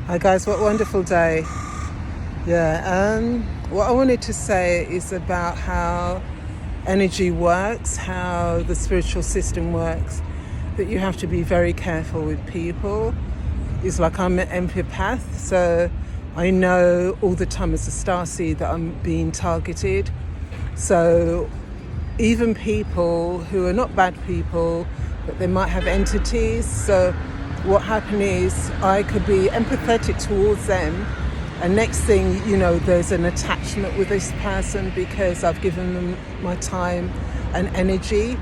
Hi guys, what a wonderful day. What I wanted to say is about how energy works, how the spiritual system works, that you have to be very careful with people. It's like I'm an empath, so I know all the time as a starseed that I'm being targeted. So even people who are not bad people, but they might have entities. So what happened is I could be empathetic towards them, and next thing you know, there's an attachment with this person because I've given them my time and energy.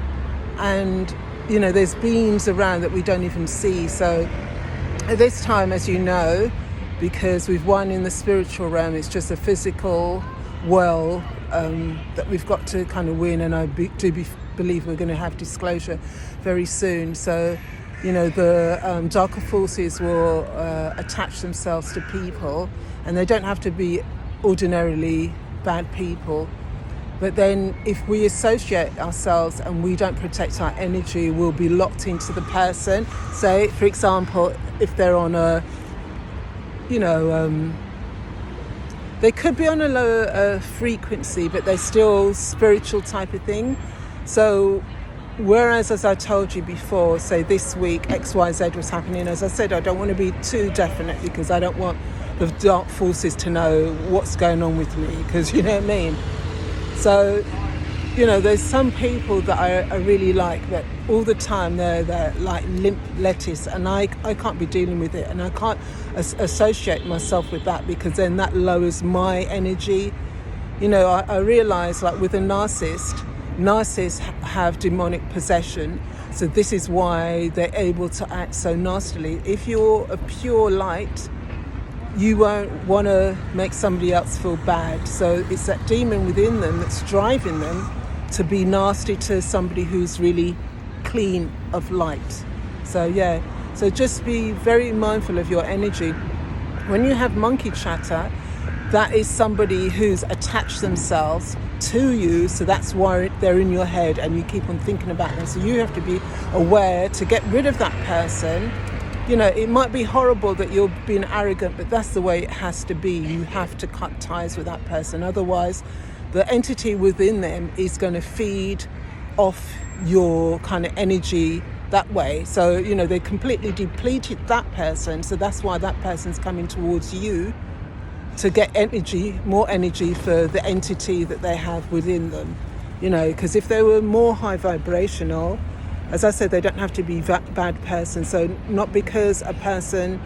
And there's beings around that we don't even see. So at this time, as you know, because we've won in the spiritual realm, it's just a physical world that we've got to kind of win, and I believe we're going to have disclosure very soon. So the darker forces will attach themselves to people, and they don't have to be ordinarily bad people. But then if we associate ourselves and we don't protect our energy, we'll be locked into the person. Say, for example, if they're on they could be on a lower frequency, but they're still spiritual type of thing. So whereas, as I told you before, say this week XYZ was happening, as I said, I don't want to be too definite because I don't want the dark forces to know what's going on with me, because you know what I mean. So there's some people that I really like, that all the time they're like limp lettuce, and I can't be dealing with it, and I can't associate myself with that, because then that lowers my energy. I realise, like with a narcissists have demonic possession, so this is why they're able to act so nastily. If you're a pure light, you won't want to make somebody else feel bad. So it's that demon within them that's driving them to be nasty to somebody who's really clean of light. So just be very mindful of your energy. When you have monkey chatter, that is somebody who's attached themselves to you, so that's why they're in your head and you keep on thinking about them. So you have to be aware to get rid of that person. It might be horrible that you're being arrogant, but that's the way it has to be. You have to cut ties with that person. Otherwise, the entity within them is going to feed off your kind of energy that way. So, they completely depleted that person. So that's why that person's coming towards you to get more energy for the entity that they have within them. Because if they were more high vibrational, as I said, they don't have to be bad person. So not because a person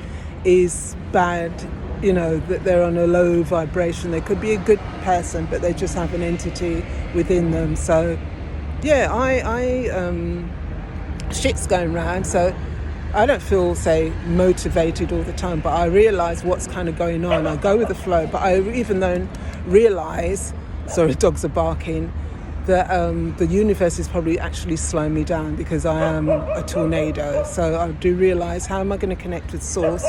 is bad, that they're on a low vibration. They could be a good person, but they just have an entity within them. So shit's going round. So I don't feel, say, motivated all the time, but I realise what's kind of going on. I go with the flow, but I even then realise, sorry, dogs are barking, that the universe is probably actually slowing me down because I am a tornado. So I do realise, how am I going to connect with source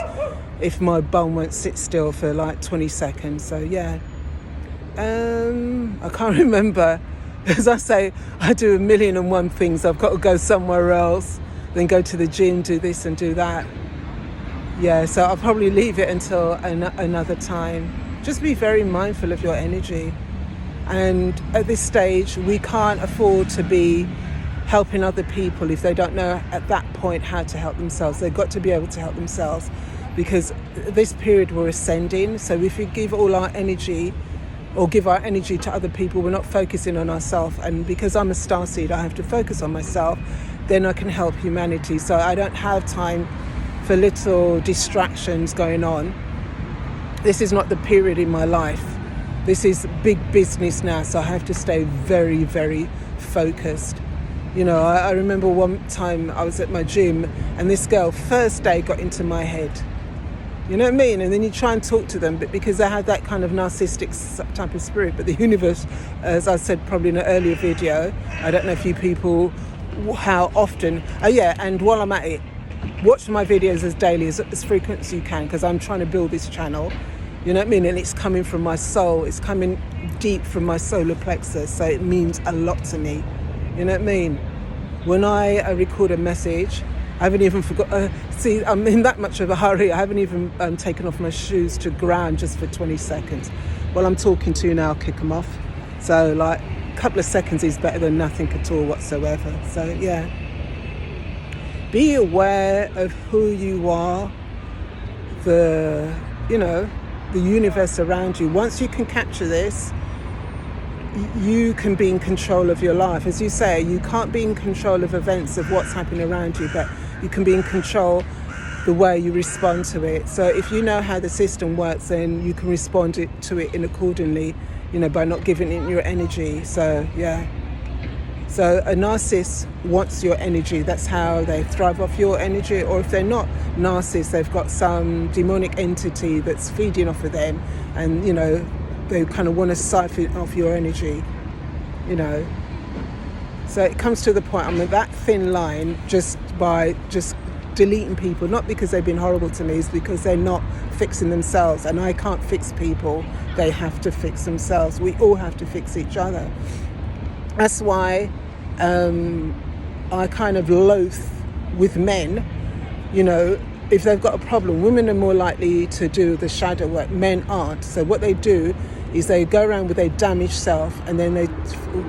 if my bum won't sit still for like 20 seconds? So I can't remember. As I say, I do 1,000,001 things. I've got to go somewhere else, then go to the gym, do this and do that. So I'll probably leave it until another time. Just be very mindful of your energy. And at this stage, we can't afford to be helping other people if they don't know at that point how to help themselves. They've got to be able to help themselves, because this period we're ascending. So if we give all our energy or give our energy to other people, we're not focusing on ourselves. And because I'm a starseed, I have to focus on myself. Then I can help humanity. So I don't have time for little distractions going on. This is not the period in my life. This is big business now, so I have to stay very, very focused. I remember one time I was at my gym and this girl, first day, got into my head. You know what I mean? And then you try and talk to them, but because they have that kind of narcissistic type of spirit. But the universe, as I said probably in an earlier video, I don't know if you people, how often, and while I'm at it, watch my videos as daily, as frequent as you can, because I'm trying to build this channel. You know what I mean? And it's coming from my soul. It's coming deep from my solar plexus. So it means a lot to me. You know what I mean? When I record a message, I haven't even forgot. See, I'm in that much of a hurry. I haven't even taken off my shoes to ground just for 20 seconds. While I'm talking to you now, I'll kick them off. So, like, a couple of seconds is better than nothing at all whatsoever. So, yeah. Be aware of who you are, the universe around you. Once you can capture this, you can be in control of your life. As you say, you can't be in control of events of what's happening around you, but you can be in control the way you respond to it. So if you know how the system works, then you can respond to it in accordingly, by not giving it your energy. So yeah. So a narcissist wants your energy. That's how they thrive off your energy. Or if they're not narcissists, they've got some demonic entity that's feeding off of them, and they kind of want to siphon off your energy, So it comes to the point, I'm at that thin line just by deleting people, not because they've been horrible to me, it's because they're not fixing themselves, and I can't fix people. They have to fix themselves. We all have to fix each other. That's why I kind of loathe with men, if they've got a problem. Women are more likely to do the shadow work. Men aren't. So what they do is they go around with their damaged self, and then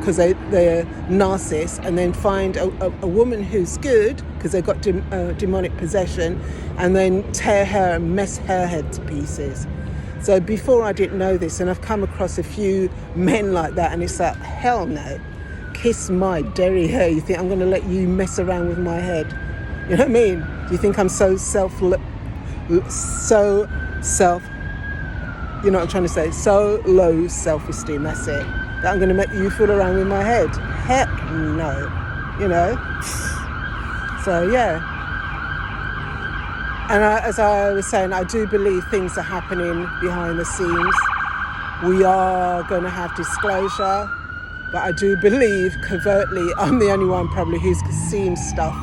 because they're narcissists, and then find a woman who's good because they've got demonic possession, and then tear her and mess her head to pieces. So before I didn't know this, and I've come across a few men like that, and it's like, hell no, kiss my derry hair. You think I'm going to let you mess around with my head? You know what I mean? Do you think I'm so you know what I'm trying to say? So low self-esteem, that's it. That I'm going to make you fool around with my head? Heck no. So yeah. And as I was saying, I do believe things are happening behind the scenes. We are going to have disclosure, but I do believe covertly I'm the only one probably who's seen stuff,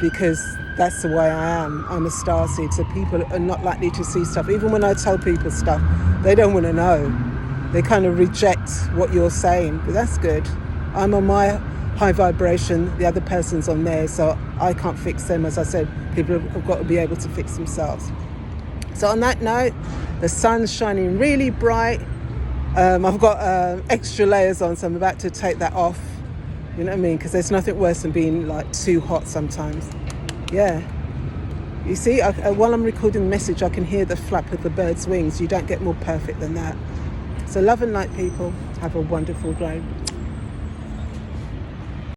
because that's the way I am. I'm a starseed, so people are not likely to see stuff. Even when I tell people stuff, they don't want to know. They kind of reject what you're saying, but that's good. I'm on my high vibration, the other person's on theirs, so I can't fix them. As I said, people have got to be able to fix themselves. So on that note, the sun's shining really bright. I've got extra layers on, so I'm about to take that off. You know what I mean? Because there's nothing worse than being like too hot sometimes. Yeah. You see, while I'm recording the message, I can hear the flap of the bird's wings. You don't get more perfect than that. So love and light, people. Have a wonderful day.